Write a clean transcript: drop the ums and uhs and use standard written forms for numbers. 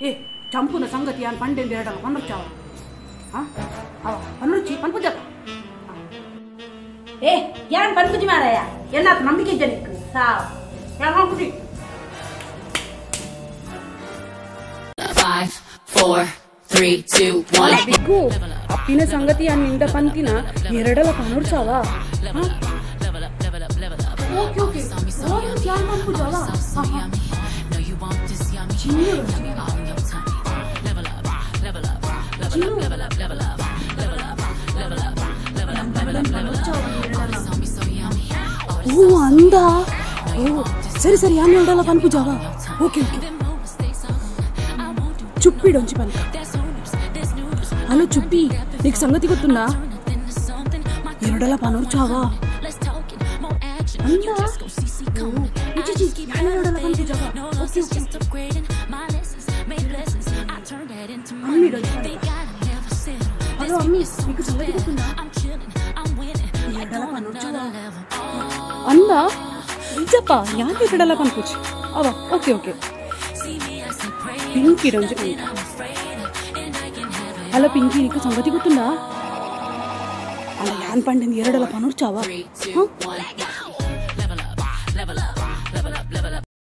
ಏ ಚಂಪುನ ಸಂಗತಿ ಯಾನ್ ಪಂಡೆಂದು ಹೇಳಲ್ಲ ಪನ್ನುಚ್ಚಾವ ಅವ ಪನ್ನುಚ್ಚಿ ಪನ್ಪುಜ ಏ ಯಾನ್ ಪನ್ಪುಜಿ ಮಾರಾಯ ಎನ್ನಾತು ನಂಬಿಕೆ ಜನಕ್ಕೆ ಸಾವ್ ಯಾನ್ ಹಾಕುದಿ 5 4 3 2 1 ಬಿಗ್ಗು ಅಪ್ಪಿನ ಸಂಗತಿ ಯಾನ್ ನಿಂದ ಪಂತಿನ ಎರಡಲ ಪನ್ನುಚ್ಚಾವ ಓಕೆ ಓಕೆ ಯಾನ್ ಪನ್ಪುಜಾವ ఓ అందా ఓ సరే సరే యాన్ ఉండాల పనుపు జావా ఓకే ఓకే చుప్పిడొంచి పనుక హలో చుప్పి నీకు సంగతి గుర్తుందా ಎರಡಲ ಪನೋರ್ ಚಾವಾ ಅಂದಾ ಇಚಿಚಿ ಯಾನ್ ಎರಡಲ ಪನುಪು ಜಾವಾ ಓಕೆ ಓಕೆ అమ్మిడొంచి పనుక హలో అమ్మి నీకు సంగతి గుర్తుందా ಎರಡಲ ಪನೋರ್ ಚಾವಾ ಅಂದ ನಿಜಪ್ಪ ಯಾನ್ ಎರಡಲ ಪನ್ಪುಜಿ ಅವ ಓಕೆ ಓಕೆ ಪಿಂಕಿ ರಂಜು ಅಲ್ಲ ಪಿಂಕಿ నీకు సంగతి గుర్తుందా అలా యాన్ పండింది ಎರಡల పనుర్చావా